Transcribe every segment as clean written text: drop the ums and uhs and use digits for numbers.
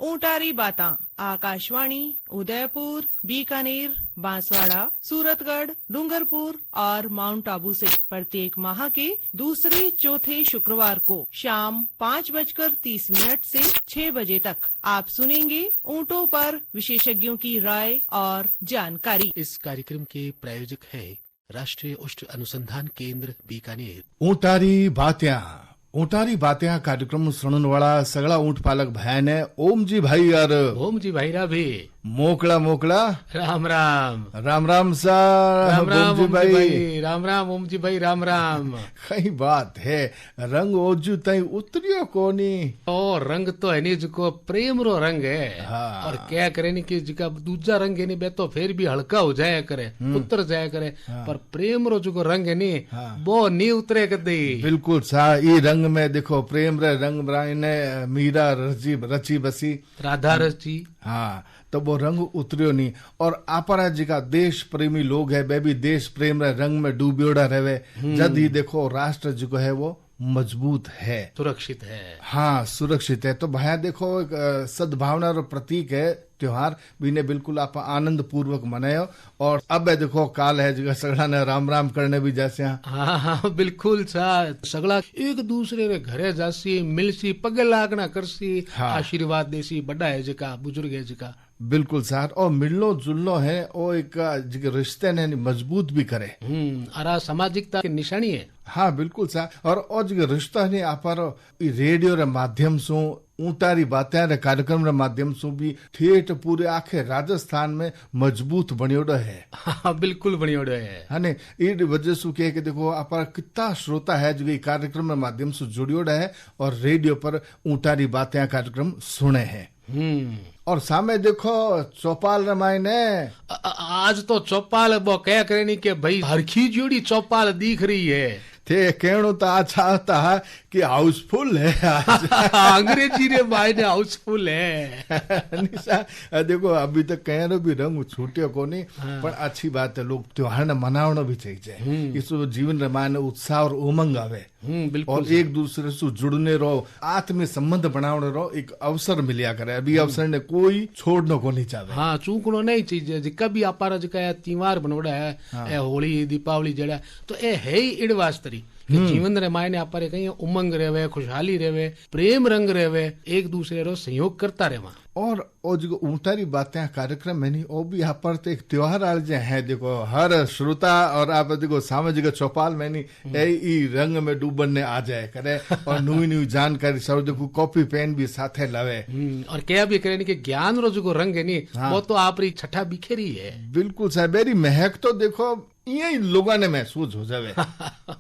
ऊंटारी बातां। आकाशवाणी उदयपुर, बीकानेर, बांसवाड़ा, सूरतगढ़, डूंगरपुर और माउंट आबू से प्रत्येक माह के दूसरे चौथे शुक्रवार को शाम 5:30 से 6 बजे तक आप सुनेंगे ऊंटों पर विशेषज्ञों की राय और जानकारी। इस कार्यक्रम के प्रायोजक है राष्ट्रीय उष्ट अनुसंधान केंद्र बीकानेर। ऊंटारी बात्या कार्यक्रम सुनने वाला सगळा ऊंट पालक भाई ओमजी भाई और ओमजी भाई रा भी मोकला राम राम राम सा राम राम ओमजी भाई राम राम ओमजी भाई राम राम। कई बात है रंग ओजू तई उतरियो कोनी। ओ रंग तो है नी जिको प्रेम रो रंग है। हाँ। और क्या करे नी कि जिका दूजा रंग है नी बे तो फिर भी हल्का हो जाया करे उतर जाया करे। हाँ। पर प्रेम रो जिको रंग है नी हाँ। वो नी उतरे कदी। बिल्कुल सा ई रंग में देखो प्रेम रे रंग ने मीरा रची बसी राधा रची। हाँ तो वो रंग उतरियो नहीं। और आपरा जी का देश प्रेमी लोग है वे भी देश प्रेम रे रंग में डूबियोड़ा रहे। जद ही देखो राष्ट्र जो है वो मजबूत है, सुरक्षित है। हाँ सुरक्षित है। तो भाया देखो एक सद्भावना रो प्रतीक है त्योहार भी बिल्कुल आप आनंद पूर्वक मनायो। और अब देखो काल है जगह सगड़ा ने राम राम करने भी जैसे। हाँ हाँ बिल्कुल सा सगड़ा एक दूसरे रे घरे जासी मिलसी पगे लागना करसी। हाँ। आशीर्वाद देसी बड़ा है जिका बुजुर्ग है जिका। बिल्कुल सर। और मिलनो जुलनो है वो एक रिश्ते ने मजबूत भी करे। अरा सामाजिकता की निशानी है। हाँ बिल्कुल सर। और जो रिश्ता है आप रेडियो रे माध्यम से ऊंटारी बातें रे कार्यक्रम रे माध्यम से भी ठेठ पूरे आखे राजस्थान में मजबूत बनियोड़ो है। हाँ बिल्कुल बनियोड़ो है ने ई वजह से कहे कि देखो आप कितना श्रोता है जो कार्यक्रम रे माध्यम से जुड़ियोड़ा है और रेडियो पर ऊंटारी बातें कार्यक्रम सुने हैं। और सामने देखो चौपाल रामायण है। आज तो चौपाल वो क्या करे कि भाई हरखी जोड़ी चौपाल दिख रही है। थे कहणो तो अच्छा होता है कि हाउसफुल है आज। अंग्रेजी रे भाई ने हाउसफुल है। निशा देखो अभी तक कह भी रंग छूटियो को नहीं। हाँ। पर अच्छी बात है लोग त्योहार ने मनावना भी चाहिए। इसको जीवन रमायण उत्साह और उमंग आवे। और एक दूसरे से जुड़ने रहो आत्मीय संबंध बनाने रहो एक अवसर मिलिया करे। अभी अवसर ने कोई छोड़ने को नहीं चाहे। हाँ चूकनो नहीं चाहिए जिका भी आपारा जिका त्योहार बनोड़ा है। हाँ। ए होली दीपावली जड़ा तो ए है ही इड वास्तरी कि जीवन रे मायने आपारे कहीं उमंग रेवे खुशहाली रेवे प्रेम रंग रेवे एक दूसरे रो सहयोग करता रेवा। और जो ऊंटारी बातें कार्यक्रम है नी वो भी यहाँ पर तो एक त्योहार आल जे है। देखो हर श्रोता और आप देखो सामाजिक चौपाल में नी ई रंग में डूबन ने आ जाए करे। और नई जानकारी सब देखो कॉपी पेन भी साथे लावे। और क्या भी करे कि ज्ञान रो जो रंग है नी। हाँ। वो तो आपरी छठा बिखेरी है। बिल्कुल साहब मेरी महक तो देखो यही लोगों ने महसूस हो जावे।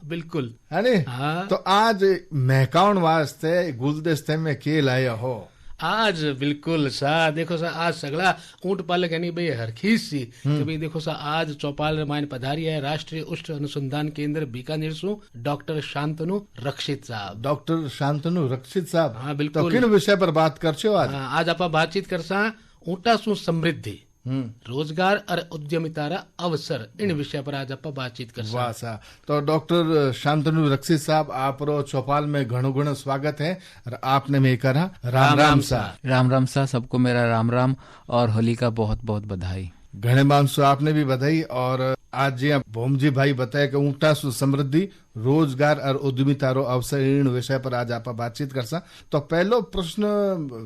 बिल्कुल है नी। हाँ। तो आज महकाउन वास्ते गुलदस्ते में के लाया हो आज बिल्कुल सा देखो सा आज सगला ऊंट पालक यानी भाई हरखीस सी कि भाई देखो सा आज चौपाल रामायण पधारी है राष्ट्रीय उष्ट अनुसंधान केंद्र बीकानेर सु डॉक्टर शांतनु रक्षित साहब। डॉक्टर शांतनु रक्षित साहब। हाँ बिल्कुल। तो किन विषय पर बात कर छो आज? आज आप बातचीत कर सा ऊंटा सु समृद्धि रोजगार और उद्यमिता रा अवसर इन विषय पर आज आप बातचीत कर वाह सा। तो डॉक्टर शांतनु रक्षित साहब आप रो चौपाल में घणो घणो स्वागत है। और आपने में करा राम राम सा। राम राम सा सबको मेरा राम राम और होली का बहुत बहुत बधाई। घणे मानसो आपने भी बधाई। और आज जी भोमजी भाई बताया कि ऊंटा सु समृद्धि रोजगार और उद्यमिता रो अवसर इन विषय पर आज आप बातचीत कर सा। तो पहलो प्रश्न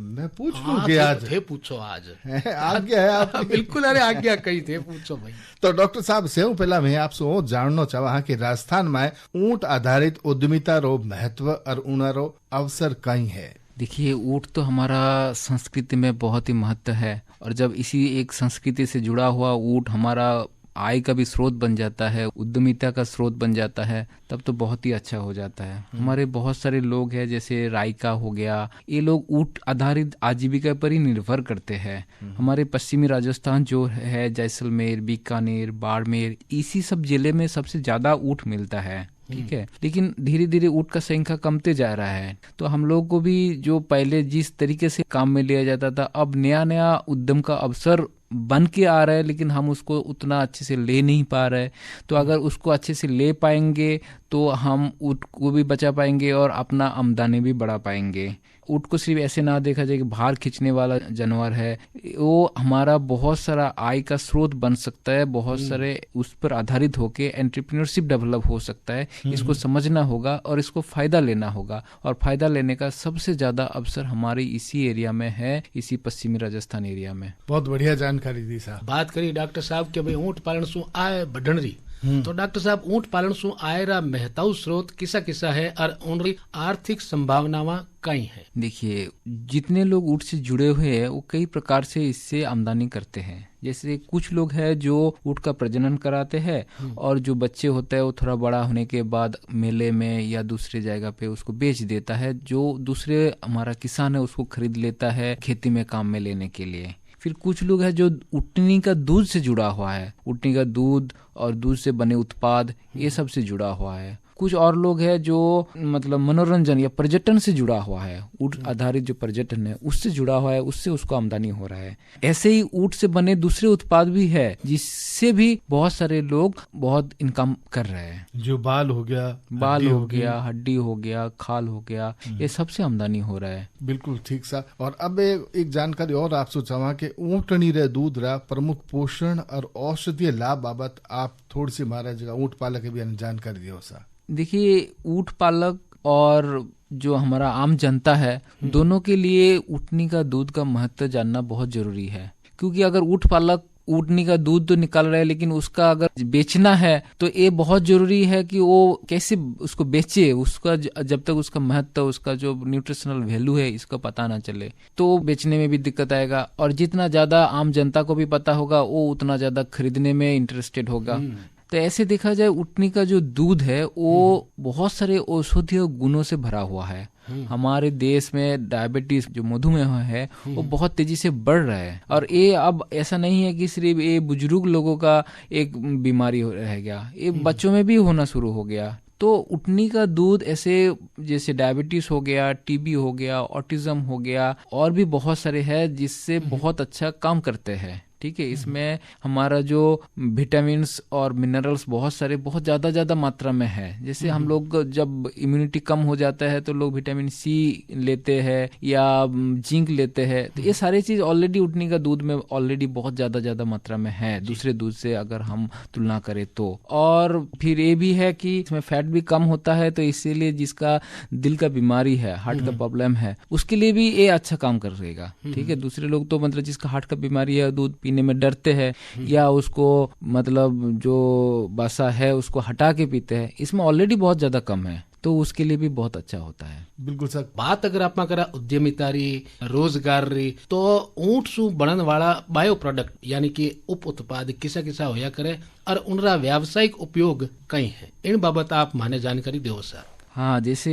मैं पूछ लूं कि आज थे पूछो आज आज्ञा है आप? बिल्कुल अरे आज्ञा कही थे पूछो भाई। तो डॉक्टर साहब से पहला मैं आपसे वो जानना चाहा कि राजस्थान में ऊंट आधारित उद्यमिता रो महत्व और उनारो अवसर कई है। देखिए ऊंट तो हमारा संस्कृति में बहुत ही महत्व है। और जब इसी एक संस्कृति से जुड़ा हुआ ऊंट हमारा आय का भी स्रोत बन जाता है उद्यमिता का स्रोत बन जाता है तब तो बहुत ही अच्छा हो जाता है। हमारे बहुत सारे लोग हैं जैसे रायका हो गया ये लोग ऊंट आधारित आजीविका पर ही निर्भर करते हैं। हमारे पश्चिमी राजस्थान जो है जैसलमेर बीकानेर बाड़मेर इसी सब जिले में सबसे ज्यादा ऊंट मिलता है। ठीक है लेकिन धीरे धीरे ऊंट का संख्या कमते जा रहा है। तो हम लोग को भी जो पहले जिस तरीके से काम में लिया जाता था अब नया नया उद्यम का अवसर बन के आ रहा है, लेकिन हम उसको उतना अच्छे से ले नहीं पा रहे। तो अगर उसको अच्छे से ले पाएंगे तो हम ऊँट को भी बचा पाएंगे और अपना आमदनी भी बढ़ा पाएंगे। ऊँट को सिर्फ ऐसे ना देखा जाए कि भार खींचने वाला जानवर है, वो हमारा बहुत सारा आय का स्रोत बन सकता है, बहुत सारे उस पर आधारित होके एंटरप्रेन्योरशिप डेवलप हो सकता है। इसको समझना होगा और इसको फायदा लेना होगा, और फायदा लेने का सबसे ज्यादा अवसर हमारे इसी एरिया में है, इसी पश्चिमी राजस्थान एरिया में। बहुत बढ़िया जानकारी दी साहब। बात करी डॉक्टर साहब के भाई ऊँट पालन शू आय बढ़नरी, तो डॉक्टर साहब ऊँट पालन शू आयरा महताऊ स्रोत किसा किसा है और उनकी आर्थिक संभावनावा कई है? देखिए, जितने लोग ऊँट से जुड़े हुए हैं वो कई प्रकार से इससे आमदनी करते हैं। जैसे कुछ लोग हैं जो ऊँट का प्रजनन कराते हैं और जो बच्चे होते हैं वो थोड़ा बड़ा होने के बाद मेले में या दूसरे जगह पे उसको बेच देता है, जो दूसरे हमारा किसान है उसको खरीद लेता है खेती में काम में लेने के लिए। फिर कुछ लोग हैं जो ऊँटनी का दूध से जुड़ा हुआ है, ऊँटनी का दूध और दूध से बने उत्पाद ये सब से जुड़ा हुआ है। कुछ और लोग हैं जो मतलब मनोरंजन या पर्यटन से जुड़ा हुआ है, ऊँट आधारित जो पर्यटन है उससे जुड़ा हुआ है, उससे उसको आमदनी हो रहा है। ऐसे ही ऊँट से बने दूसरे उत्पाद भी है जिससे भी बहुत सारे लोग बहुत इनकम कर रहे हैं। जो बाल हो गया, हड्डी हो गया, खाल हो गया, ये सबसे आमदनी हो रहा है। बिल्कुल ठीक सा। और अब एक जानकारी और आपसे चाहवा कि ऊँटनी रे दूध रा प्रमुख पोषण और औषधीय लाभ बाबत आप थोड़ी सी हमारा जगह ऊँट पालक के भी जानकारी दियो सा। देखिए, ऊँट पालक और जो हमारा आम जनता है दोनों के लिए ऊँटनी का दूध का महत्व जानना बहुत जरूरी है, क्योंकि अगर ऊँट पालक ऊँटनी का दूध तो निकाल रहा है लेकिन उसका अगर बेचना है तो ये बहुत जरूरी है कि वो कैसे उसको बेचे, उसका जब तक उसका महत्व, उसका जो न्यूट्रिशनल वैल्यू है इसका पता ना चले तो बेचने में भी दिक्कत आएगा। और जितना ज्यादा आम जनता को भी पता होगा वो उतना ज्यादा खरीदने में इंटरेस्टेड होगा। तो ऐसे देखा जाए ऊँटनी का जो दूध है वो बहुत सारे औषधीय गुणों से भरा हुआ है। हमारे देश में डायबिटीज जो मधुमेह है वो बहुत तेजी से बढ़ रहा है, और ये अब ऐसा नहीं है कि सिर्फ ये बुजुर्ग लोगों का एक बीमारी रह गया, ये बच्चों में भी होना शुरू हो गया। तो ऊँटनी का दूध ऐसे जैसे डायबिटीज हो गया, टीबी हो गया, ऑटिज्म हो गया, और भी बहुत सारे हैं जिससे बहुत अच्छा काम करते हैं। ठीक है, इसमें हमारा जो विटामिन और मिनरल्स बहुत सारे बहुत ज्यादा मात्रा में है। जैसे हम लोग जब इम्यूनिटी कम हो जाता है तो लोग विटामिन सी लेते हैं या जिंक लेते हैं, तो ये सारी चीज ऑलरेडी ऊँटनी का दूध में ऑलरेडी बहुत ज्यादा मात्रा में है दूसरे दूध से अगर हम तुलना करें तो। और फिर ये भी है कि इसमें फैट भी कम होता है, तो इसीलिए जिसका दिल का बीमारी है, हार्ट का प्रॉब्लम है, उसके लिए भी ये अच्छा काम करेगा। ठीक है, दूसरे लोग तो मतलब जिसका हार्ट का बीमारी है दूध पीने में डरते हैं या उसको मतलब जो बासा है उसको हटा के पीते हैं, इसमें ऑलरेडी बहुत ज्यादा कम है, तो उसके लिए भी बहुत अच्छा होता है। बिल्कुल सर। बात अगर आप करा उद्यमिता री, रोजगार री, तो ऊँट सु बनने वाला बायो प्रोडक्ट यानी कि उप उत्पाद किसा किसा होया करे और उनका व्यावसायिक उपयोग कई है, इन बाबत आप माने जानकारी दो सर। हाँ, जैसे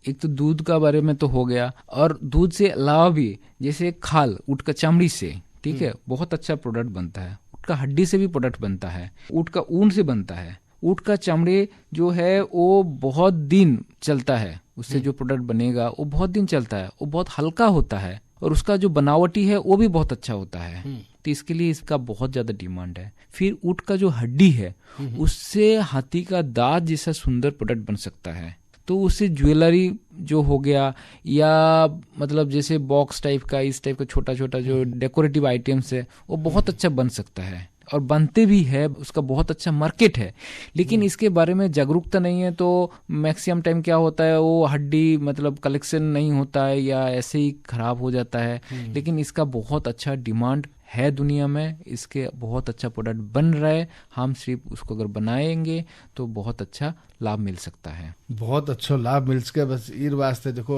एक तो दूध का बारे में तो हो गया, और दूध से अलावा भी जैसे खाल ऊँट का चमड़ी से, ठीक है, बहुत अच्छा प्रोडक्ट बनता है। ऊँट का हड्डी से भी प्रोडक्ट बनता है, ऊँट का ऊन से बनता है, ऊँट का चमड़े जो है वो बहुत दिन चलता है, उससे जो प्रोडक्ट बनेगा वो बहुत दिन चलता है, वो बहुत हल्का होता है और उसका जो बनावटी है वो भी बहुत अच्छा होता है। तो इसके लिए इसका बहुत ज्यादा डिमांड है। फिर ऊँट का जो हड्डी है उससे हाथी का दांत जैसा सुंदर प्रोडक्ट बन सकता है, तो उससे ज्वेलरी जो हो गया या मतलब जैसे बॉक्स टाइप का, इस टाइप का छोटा छोटा जो डेकोरेटिव आइटम्स है वो बहुत अच्छा बन सकता है और बनते भी है, उसका बहुत अच्छा मार्केट है। लेकिन इसके बारे में जागरूकता नहीं है, तो मैक्सिमम टाइम क्या होता है वो हड्डी मतलब कलेक्शन नहीं होता है या ऐसे ही खराब हो जाता है। लेकिन इसका बहुत अच्छा डिमांड है दुनिया में, इसके बहुत अच्छा प्रोडक्ट बन रहा है। हम सिर्फ उसको अगर बनाएंगे तो बहुत अच्छा लाभ मिल सकता है, बहुत अच्छा लाभ मिल सके। बस इस वास्ते देखो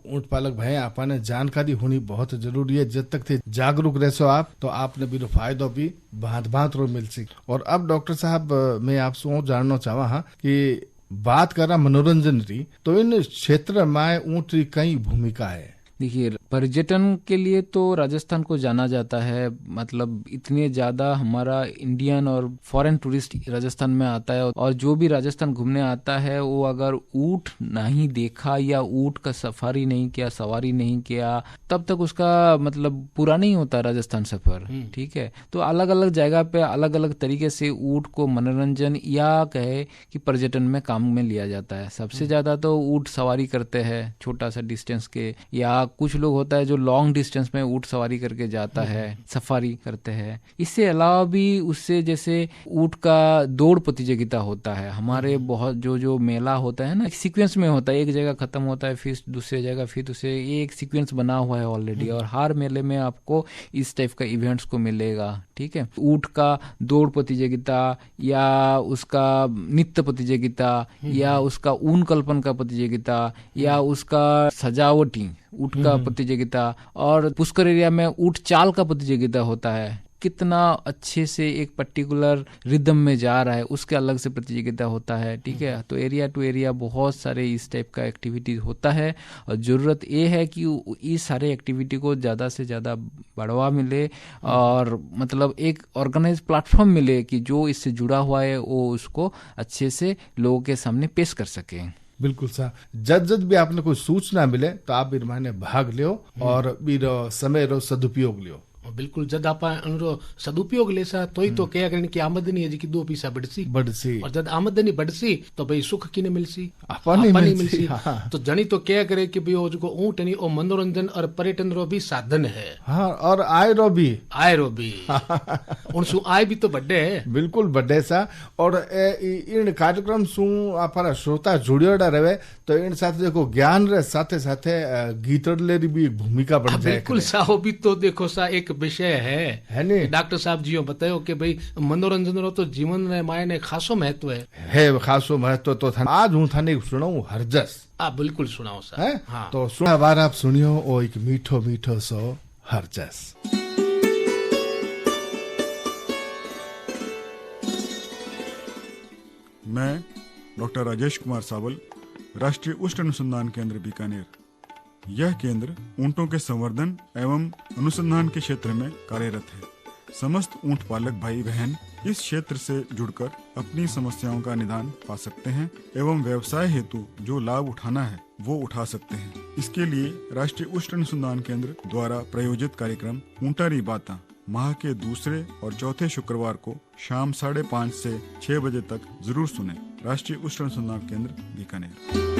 ऊँट पालक भाई आपने जानकारी होनी बहुत जरूरी है। जब तक थे जागरूक रहो आप तो आपने भी फायदो भी भांत रो मिल सके। और अब डॉक्टर साहब मैं आपसे जानना चाहवा हाँ कि बात करा मनोरंजन री, तो इन क्षेत्र में ऊँट री कई भूमिका है। देखिए पर्यटन के लिए तो राजस्थान को जाना जाता है, मतलब इतने ज्यादा हमारा इंडियन और फॉरेन टूरिस्ट राजस्थान में आता है, और जो भी राजस्थान घूमने आता है वो अगर ऊंट नहीं देखा या ऊंट का सफारी नहीं किया, सवारी नहीं किया, तब तक उसका मतलब पूरा नहीं होता राजस्थान सफर। ठीक है, तो अलग अलग जगह पे अलग अलग तरीके से ऊंट को मनोरंजन या कहे कि पर्यटन में काम में लिया जाता है। सबसे ज्यादा तो ऊंट सवारी करते हैं छोटा सा डिस्टेंस के, या कुछ लोग होता है जो लॉन्ग डिस्टेंस में ऊंट सवारी करके जाता है, सफारी करते हैं। इससे अलावा भी उससे जैसे ऊंट का दौड़ प्रतियोगिता होता है हमारे, बहुत जो मेला होता है ना, सीक्वेंस में होता है, एक जगह खत्म होता है फिर दूसरे जगह फिर दूसरे, ये एक सीक्वेंस बना हुआ है ऑलरेडी, और हर मेले में आपको इस टाइप का इवेंट्स को मिलेगा। ठीक है, ऊंट का दौड़ प्रतियोगिता या उसका नृत्य प्रतियोगिता या उसका ऊन कल्पन का प्रतियोगिता या उसका सजावटी ऊंट का प्रतियोगिता, और पुष्कर एरिया में ऊंट चाल का प्रतियोगिता होता है, कितना अच्छे से एक पर्टिकुलर रिदम में जा रहा है उसके अलग से प्रतियोगिता होता है। ठीक है, तो एरिया टू एरिया बहुत सारे इस टाइप का एक्टिविटी होता है, और जरूरत ये है कि इस सारे एक्टिविटी को ज़्यादा से ज़्यादा बढ़ावा मिले और मतलब एक ऑर्गेनाइज प्लेटफॉर्म मिले कि जो इससे जुड़ा हुआ है वो उसको अच्छे से लोगों के सामने पेश कर सके। बिल्कुल सा, जब भी आपने कोई सूचना मिले तो आप बीर माने भाग लियो और बीर समय रो सदुपयोग लियो। बिल्कुल, जद आप सदुपयोग लेसा तो ही तो क्या करने की आमदनी है जी की 2 पैसा बढ़सी, और जब आमदनी बढ़सी तो भाई सुख किने मिलसी, अपनी मिलसी। हाँ। तो जनी तो क्या करे कि भाई वो जो ऊंट नहीं वो मनोरंजन और पर्यटन रो भी साधन है। हाँ, और आय रो भी उनसु आय भी तो बड़े है, बिल्कुल बड़े सा। और इन कार्यक्रम सु आपरा श्रोता जुड़ियोड़ा रहे तो इन साथ देखो ज्ञान रे साथे साथे गीत ले भी एक भूमिका बन जाए। बिल्कुल सा, वो भी तो देखो सा एक विषय है नहीं? डॉक्टर साहब जी बतायो कि भाई मनोरंजन रो तो जीवन में मायने खासो महत्व है खासो महत्व। तो आज हूँ थाने सुनाऊं हरजस। बिल्कुल सुनाओ सर। हाँ। तो सुना बार आप सुनियो ओ एक मीठो मीठो सो हरजस। मैं डॉक्टर राजेश कुमार सावल, राष्ट्रीय उष्ण अनुसंधान केंद्र बीकानेर। यह केंद्र ऊंटों के संवर्धन एवं अनुसंधान के क्षेत्र में कार्यरत है। समस्त ऊंट पालक भाई बहन इस क्षेत्र से जुड़कर अपनी समस्याओं का निदान पा सकते हैं एवं व्यवसाय हेतु जो लाभ उठाना है वो उठा सकते हैं। इसके लिए राष्ट्रीय उष्ण अनुसंधान केंद्र द्वारा प्रायोजित कार्यक्रम ऊंटारी बाता माह के दूसरे और चौथे शुक्रवार को शाम 5:30 से 6 बजे तक जरूर सुने। राष्ट्रीय उष्ण अनुसंधान केंद्र बीकानेर।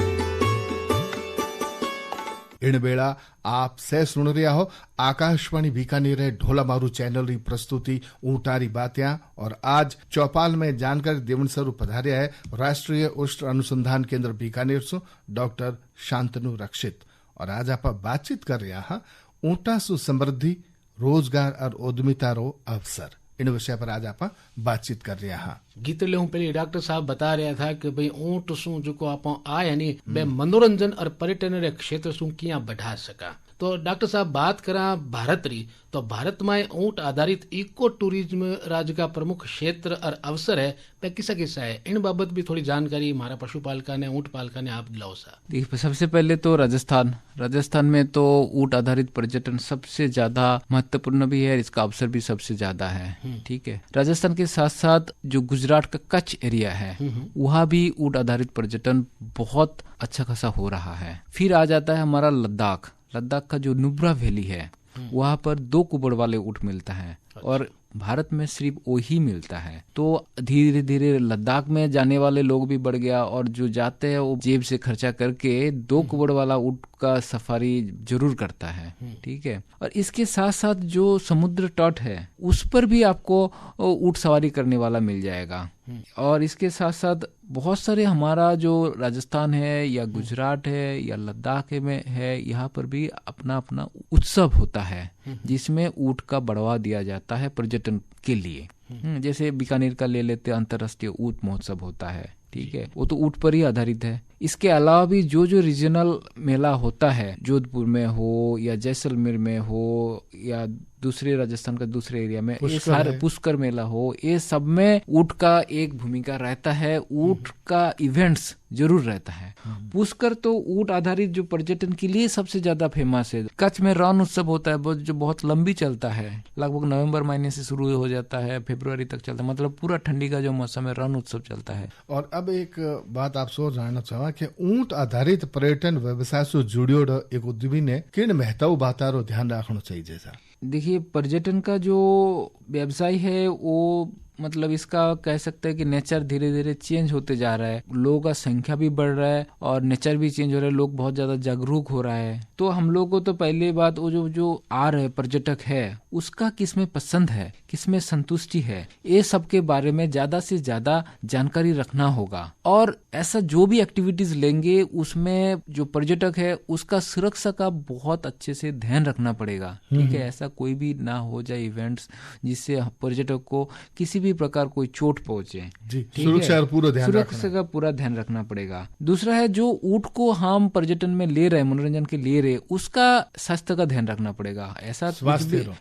इन बेड़ा आप से सुन रहा हो आकाशवाणी बीकानेर ढोला मारू चैनल री प्रस्तुति ऊंटारी बात्या। और आज चौपाल में जानकारी देवन स्वरूप पधार्या है राष्ट्रीय उष्ण अनुसंधान केंद्र बीकानेर से डॉक्टर शांतनु रक्षित। और आज आप बातचीत कर रहा है ऊंटा सु समृद्धि, रोजगार और उद्यमिता रो अवसर, इन विषय पर आज आप बातचीत कर रहे हैं। गीत ले पहले डॉक्टर साहब बता रहा था कि भाई ऊंट सु जो आप आए यानी मनोरंजन और पर्यटन रे क्षेत्र सु किया बढ़ा सका। तो डॉक्टर साहब बात करा भारत री, तो भारत में ऊंट आधारित इको टूरिज्म राज्य का प्रमुख क्षेत्र और अवसर है, पे किसा किसा है इन बाबत भी थोड़ी जानकारी हमारा पशुपालका ने ऊंट पालका ने आप दिलाओ सा। देखिए, सबसे पहले तो राजस्थान में तो ऊंट आधारित पर्यटन सबसे ज्यादा महत्वपूर्ण भी है, इसका अवसर भी सबसे ज्यादा है। ठीक है, राजस्थान के साथ साथ जो गुजरात का कच्छ एरिया है वहाँ भी ऊंट आधारित पर्यटन बहुत अच्छा खासा हो रहा है। फिर आ जाता है हमारा लद्दाख का जो नुब्रा वैली है, वहाँ पर 2 कुबड़ वाले ऊंट मिलता है और भारत में सिर्फ वही मिलता है। तो धीरे धीरे लद्दाख में जाने वाले लोग भी बढ़ गया और जो जाते हैं वो जेब से खर्चा करके 2 कुबड़ वाला ऊंट का सफारी जरूर करता है। ठीक है, और इसके साथ साथ जो समुद्र तट है उस पर भी आपको ऊंट सवारी करने वाला मिल जाएगा। और इसके साथ साथ बहुत सारे हमारा जो राजस्थान है या गुजरात है या लद्दाख में है, यहाँ पर भी अपना अपना उत्सव होता है जिसमें ऊंट का बढ़ावा दिया जाता है पर्यटन के लिए। जैसे बीकानेर का ले लेते अंतर्राष्ट्रीय ऊंट महोत्सव होता है। ठीक है, वो तो ऊंट पर ही आधारित है। इसके अलावा भी जो रीजनल मेला होता है, जोधपुर में हो या जैसलमेर में हो या दूसरे राजस्थान का दूसरे एरिया में, ये पुष्कर सारे है। पुष्कर मेला हो, ये सब में ऊँट का एक भूमिका रहता है, ऊँट का इवेंट्स जरूर रहता है। पुष्कर तो ऊँट आधारित जो पर्यटन के लिए सबसे ज्यादा फेमस है। कच्छ में रण उत्सव होता है जो बहुत लंबी चलता है, लगभग नवंबर महीने से शुरू हो जाता है, फरवरी तक चलता है, मतलब पूरा ठंडी का जो मौसम है रण उत्सव चलता है। और अब एक बात आप सो जानना चाहवा कि ऊंट आधारित पर्यटन व्यवसाय से जुड़ियो एक उद्यमी ने किन महत्व बातारो ध्यान रखना चाहिए? जैसा देखिए, पर्यटन का जो व्यवसाय है वो मतलब इसका कह सकते हैं कि नेचर धीरे धीरे चेंज होते जा रहा है, लोगों का संख्या भी बढ़ रहा है और नेचर भी चेंज हो रहा है, लोग बहुत ज्यादा जागरूक हो रहा है। तो हम लोग को तो पहले बात वो जो आ रहे पर्यटक है उसका किसमें पसंद है, किसमें संतुष्टि है, ये सब के बारे में ज्यादा से ज्यादा जानकारी रखना होगा। और ऐसा जो भी एक्टिविटीज लेंगे उसमें जो पर्यटक है उसका सुरक्षा का बहुत अच्छे से ध्यान रखना पड़ेगा। ठीक है, ऐसा कोई भी ना हो जाए इवेंट्स जिससे पर्यटक को किसी भी प्रकार कोई चोट पहुंचे। जी, ठीक सुरक्षा है? और पूरा ध्यान सुरक्षा का पूरा ध्यान रखना पड़ेगा। दूसरा है जो ऊँट को हम पर्यटन में ले रहे, मनोरंजन के ले रहे, उसका स्वास्थ्य का ध्यान रखना पड़ेगा।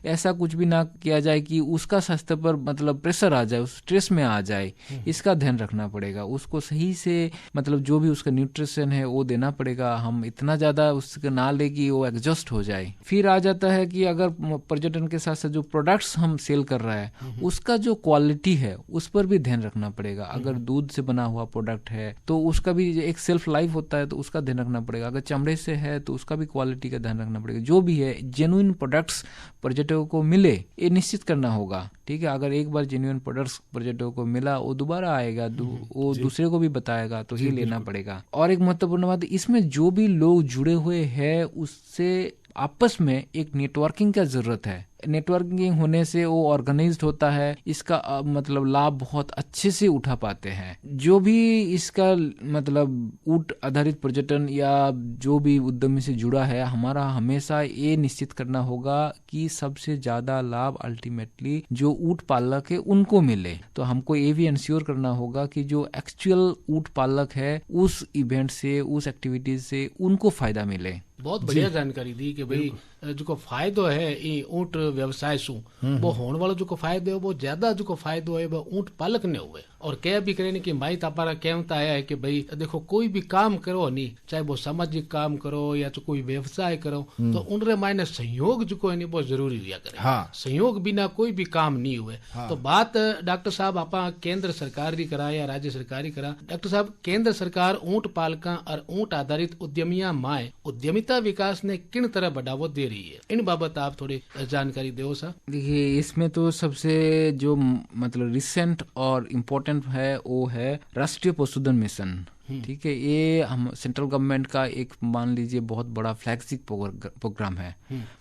ऐसा कुछ भी ना किया जाए कि उसका स्वास्थ्य पर मतलब प्रेशर आ जाए, उस स्ट्रेस में आ जाए, इसका ध्यान रखना पड़ेगा। उसको सही से मतलब जो भी उसका न्यूट्रिशन है वो देना पड़ेगा। हम इतना ज्यादा उसका ना ले कि वो एग्जॉस्ट हो जाए। फिर आ जाता है कि अगर पर्यटन के साथ साथ जो प्रोडक्ट्स हम सेल कर रहा है उसका जो क्वालिटी है उस पर भी ध्यान रखना पड़ेगा। अगर दूध से बना हुआ प्रोडक्ट है तो उसका भी एक सेल्फ लाइफ होता है, तो उसका ध्यान रखना पड़ेगा। अगर चमड़े से है तो उसका भी क्वालिटी का ध्यान रखना पड़ेगा। जो भी है जेन्युइन प्रोडक्ट्स पर्यटकों को मिले ये निश्चित करना होगा। ठीक है, अगर एक बार जेन्युइन प्रोडक्ट्स पर्यटकों को मिला वो दोबारा आएगा, वो दूसरे को भी बताएगा, तो ही लेना पड़ेगा। और एक महत्वपूर्ण बात, इसमें जो भी लोग जुड़े हुए हैं उससे आपस में एक नेटवर्किंग का जरूरत है। नेटवर्किंग होने से वो ऑर्गेनाइज्ड होता है, इसका मतलब लाभ बहुत अच्छे से उठा पाते हैं। जो भी इसका मतलब ऊँट आधारित पर्यटन या जो भी उद्यमी से जुड़ा है, हमारा हमेशा ये निश्चित करना होगा कि सबसे ज्यादा लाभ अल्टीमेटली जो ऊँट पालक है उनको मिले। तो हमको ये भी इंश्योर करना होगा कि जो एक्चुअल ऊँट पालक है उस इवेंट से, उस एक्टिविटीज से उनको फायदा मिले। बहुत बढ़िया जानकारी दी कि भाई जो फायदो है ई ऊँट व्यवसाय सु वो होने वालो जो फायदो है वो ज्यादा जो फायदो है वो ऊँट पालक ने हुए। और कह भी करे कि भाई तापारा कहता आया है कि भाई देखो कोई भी काम करो नहीं, चाहे वो सामाजिक काम करो या तो कोई व्यवसाय करो, तो उनरे मायने सहयोग जो है नहीं बहुत जरूरी हुआ करे। हाँ। सहयोग बिना कोई भी काम नहीं हुए। हाँ। तो बात डॉक्टर साहब आपा केंद्र सरकार की करा या राज्य सरकार की करा, डॉक्टर साहब केंद्र सरकार ऊँट पालका और ऊँट आधारित उद्यमिया माए उद्यमिता विकास ने किन तरह बढ़ावा दे रही है, इन बाबत आप थोड़ी जानकारी दो सा। देखिए, इसमें तो सबसे जो मतलब रिसेंट और इम्पोर्टेंट है वो है राष्ट्रीय पशुधन मिशन। ठीक है, ये हम सेंट्रल गवर्नमेंट का एक मान लीजिए बहुत बड़ा फ्लैगशिप प्रोग्राम है।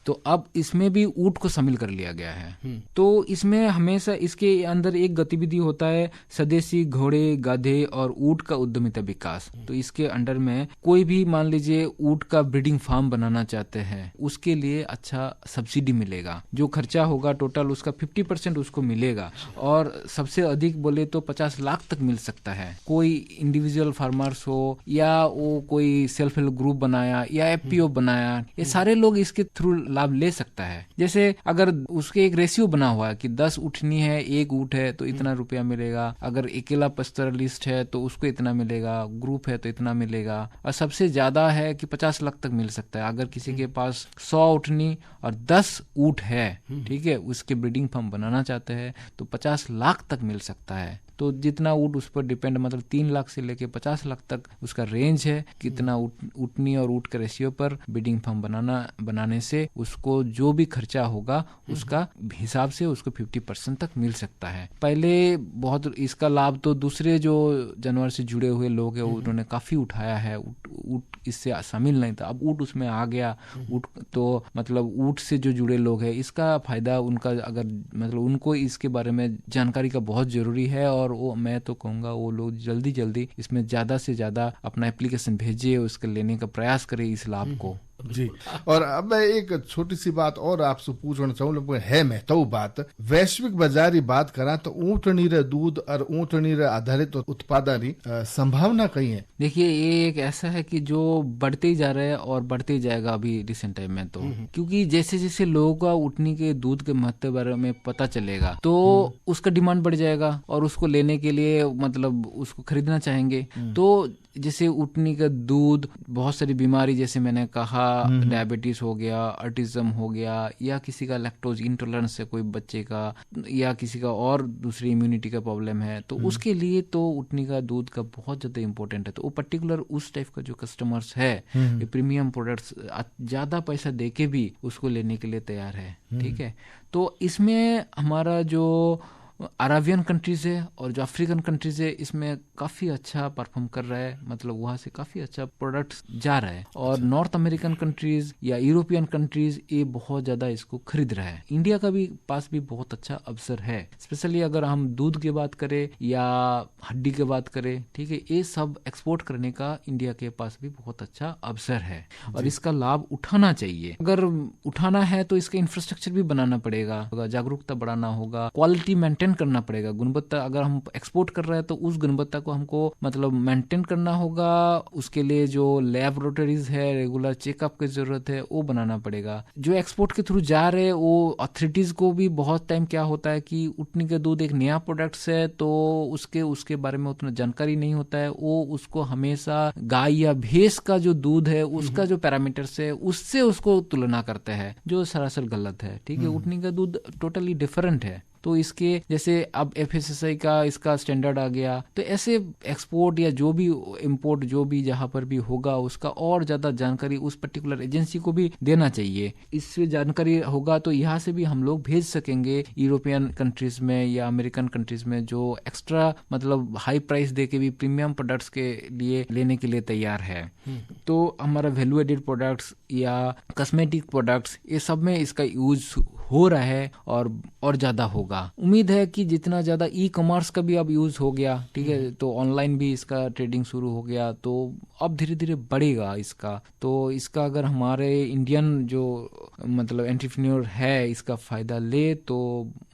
तो अब इसमें भी ऊँट को शामिल कर लिया गया है। तो इसमें हमेशा इसके अंदर एक गतिविधि होता है स्वदेशी घोड़े, गधे और ऊँट का उद्यमिता विकास। तो इसके अंडर में कोई भी मान लीजिए ऊँट का ब्रीडिंग फार्म बनाना चाहते हैं, उसके लिए अच्छा सब्सिडी मिलेगा। जो खर्चा होगा टोटल उसका 50% उसको मिलेगा। और सबसे अधिक बोले तो 50 लाख तक मिल सकता है। कोई इंडिविजुअल फार्मर्स हो या वो कोई सेल्फ हेल्प ग्रुप बनाया या एफपीओ बनाया, ये सारे लोग इसके थ्रू लाभ ले सकता है। जैसे अगर उसके एक रेशियो बना हुआ है कि 10 उठनी है, एक ऊँट है तो इतना रुपया मिलेगा, अगर अकेला पस्तरलिस्ट है तो उसको इतना मिलेगा, ग्रुप है तो इतना मिलेगा। और सबसे ज्यादा है कि 50 लाख तक मिल सकता है। अगर किसी के पास 100 उठनी और 10 ऊँट है, ठीक है, उसके ब्रीडिंग फार्म बनाना चाहते हैं तो 50 लाख तक मिल सकता है। तो जितना ऊँट उस पर डिपेंड, मतलब 3 लाख से लेके 50 लाख तक उसका रेंज है। कितना उठनी और ऊँट के रेशियो पर ब्रीडिंग फार्म बनाने से उसको जो भी खर्चा होगा उसका हिसाब से उसको 50% तक मिल सकता है। पहले बहुत इसका लाभ तो दूसरे जो जानवर से जुड़े हुए लोग हैं उन्होंने काफी उठाया है, ऊँट इससे शामिल नहीं था। अब ऊँट उसमें आ गया। ऊँट तो मतलब ऊँट से जो जुड़े लोग हैं इसका फायदा उनका, अगर मतलब उनको इसके बारे में जानकारी का बहुत जरूरी है। और वो मैं तो कहूँगा वो लोग जल्दी इसमें ज्यादा से ज्यादा अपना एप्लीकेशन भेजे, उसके लेने का प्रयास करे इस लाभ को। जी। और अब मैं एक छोटी सी बात और आपसे पूछना चाहूँ, है मैं तो बात वैश्विक बाजारी बात करा तो ऊँटनी रे दूध और ऊँटनी रे आधारित उत्पादन री संभावना कहीं है? देखिए, ये एक ऐसा है कि जो बढ़ते ही जा रहा है और बढ़ते ही जाएगा अभी रिसेंट टाइम में, तो क्योंकि जैसे जैसे लोगों का ऊँटनी के दूध के महत्व बारे में पता चलेगा तो उसका डिमांड बढ़ जाएगा और उसको लेने के लिए मतलब उसको खरीदना चाहेंगे। तो जैसे ऊँटनी का दूध बहुत सारी बीमारी, जैसे मैंने कहा, डायबिटीज हो गया, ऑटिज्म हो गया, या किसी का लैक्टोज इंटॉलरेंस है कोई बच्चे का, या किसी का और दूसरी इम्यूनिटी का प्रॉब्लम है, तो उसके लिए तो ऊँटनी का दूध का बहुत ज्यादा इंपॉर्टेंट है। तो वो पर्टिकुलर उस टाइप का जो कस्टमर्स है, ये प्रीमियम प्रोडक्ट्स ज्यादा पैसा देके भी उसको लेने के लिए तैयार है। ठीक है, तो इसमें हमारा जो अराबियन कंट्रीज है और जो अफ्रीकन कंट्रीज है, इसमें काफी अच्छा परफॉर्म कर रहा है, मतलब वहां से काफी अच्छा प्रोडक्ट जा रहा है। और नॉर्थ अमेरिकन कंट्रीज या यूरोपियन कंट्रीज ये बहुत ज्यादा इसको खरीद रहा है। इंडिया का भी पास भी बहुत अच्छा अवसर है, स्पेशली अगर हम दूध की बात करें या हड्डी की बात करें। ठीक है, ये सब एक्सपोर्ट करने का इंडिया के पास भी बहुत अच्छा अवसर है और इसका लाभ उठाना चाहिए। अगर उठाना है तो इसका इंफ्रास्ट्रक्चर भी बनाना पड़ेगा, जागरूकता बढ़ाना होगा, क्वालिटी मेंटेन करना पड़ेगा, गुणवत्ता अगर हम एक्सपोर्ट कर रहे हैं तो उस गुणवत्ता को हमको मतलब मेंटेन करना होगा। उसके लिए जो लैबोरेटरीज है, रेगुलर चेकअप की जरूरत है, वो बनाना पड़ेगा। जो एक्सपोर्ट के थ्रू जा रहे वो अथॉरिटीज को भी बहुत टाइम क्या होता है कि ऊँटनी का दूध एक नया प्रोडक्ट है, तो उसके बारे में उतना जानकारी नहीं होता है। वो उसको हमेशा गाय या भैंस का जो दूध है उसका जो पैरामीटर्स है उससे उसको तुलना करते हैं, जो सरासर गलत है। ठीक है, ऊँटनी का दूध टोटली डिफरेंट है। तो इसके जैसे अब FSSAI का इसका स्टैंडर्ड आ गया, तो ऐसे एक्सपोर्ट या जो भी इंपोर्ट जो भी जहां पर भी होगा उसका और ज्यादा जानकारी उस पर्टिकुलर एजेंसी को भी देना चाहिए। इससे जानकारी होगा तो यहाँ से भी हम लोग भेज सकेंगे यूरोपियन कंट्रीज में या अमेरिकन कंट्रीज में, जो एक्स्ट्रा मतलब हाई प्राइस दे के भी प्रीमियम प्रोडक्ट्स के लिए लेने के लिए तैयार है। तो हमारा वैल्यू एडेड प्रोडक्ट्स या कॉस्मेटिक प्रोडक्ट्स, ये सब में इसका यूज हो रहा है और ज्यादा होगा। उम्मीद है कि जितना ज्यादा ई कॉमर्स का भी अब यूज हो गया, ठीक है, तो ऑनलाइन भी इसका ट्रेडिंग शुरू हो गया, तो अब धीरे धीरे बढ़ेगा इसका। तो इसका अगर हमारे इंडियन जो मतलब एंटरप्रेन्योर है इसका फायदा ले तो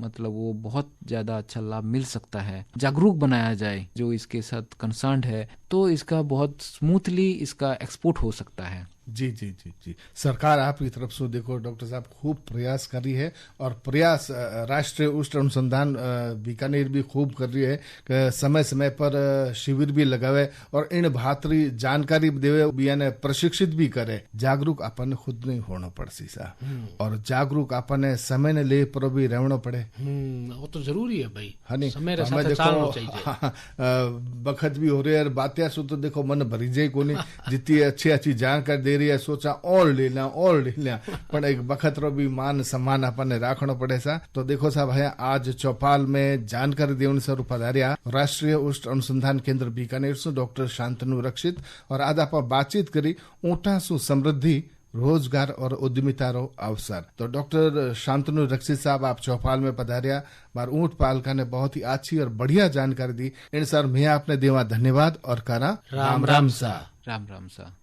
मतलब वो बहुत ज्यादा अच्छा लाभ मिल सकता है। जागरूक बनाया जाए जो इसके साथ कंसर्न्ड है, तो इसका बहुत स्मूथली इसका एक्सपोर्ट हो सकता है। जी जी जी जी। सरकार आपकी तरफ से देखो डॉक्टर साहब खूब प्रयास कर रही है, और प्रयास राष्ट्रीय उष्ण अनुसंधान बीकानेर भी खूब कर रही है कि समय समय पर शिविर भी लगावे और इन भातरी जानकारी देवे, बियाने प्रशिक्षित भी करे। जागरूक अपन खुद नहीं होना पड़सी सा, और जागरूक अपन समय ने ले पर भी रहना पड़े। वो तो जरूरी है भाई, हनी समय रे साथ चलना चाहिए। बखत भी हो रही है, बातें सु तो देखो मन भरी जाए कोनी, जितनी अच्छी अच्छी जानकारी दे रही है, सोचा और ले लिया पर एक बखत रो भी मान सम्मान अपन राखना पड़े सा। तो देखो साहब है आज चौपाल में जानकारी देने से पधारिया राष्ट्रीय उष्ण अनुसंधान केंद्र बीकानेर से डॉक्टर शांतनु रक्षित, और आज आप बातचीत करी ऊँटा सु समृद्धि, रोजगार और उद्यमिता रो अवसर। तो डॉक्टर शांतनु रक्षित साहब आप चौपाल में पधारिया, बार ऊँट पालका ने बहुत ही अच्छी और बढ़िया जानकारी दी। इन सर मैं आपने देवा धन्यवाद और करा राम राम सा। राम राम सा।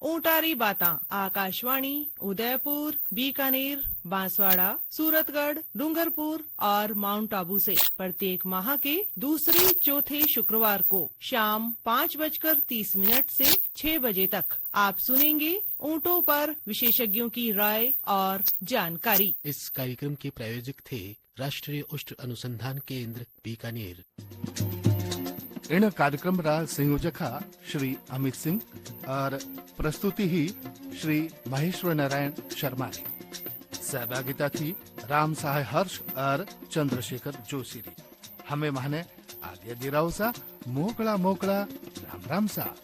ऊँटारी बातां आकाशवाणी उदयपुर, बीकानेर, बांसवाड़ा, सूरतगढ़, डूंगरपुर और माउंट आबू से प्रत्येक माह के दूसरे चौथे शुक्रवार को शाम 5:30 से 6 बजे तक आप सुनेंगे ऊँटों पर विशेषज्ञों की राय और जानकारी। इस कार्यक्रम के प्रायोजक थे राष्ट्रीय उष्ण अनुसंधान केंद्र बीकानेर। इन कार्यक्रम रा संयोजक श्री अमित सिंह और प्रस्तुति ही श्री महेश्वर नारायण शर्मा ने। सहभागिता थी राम सहाय हर्ष और चंद्रशेखर जोशी री। हमें माने आगे दिराव सा मोकड़ा राम राम सा।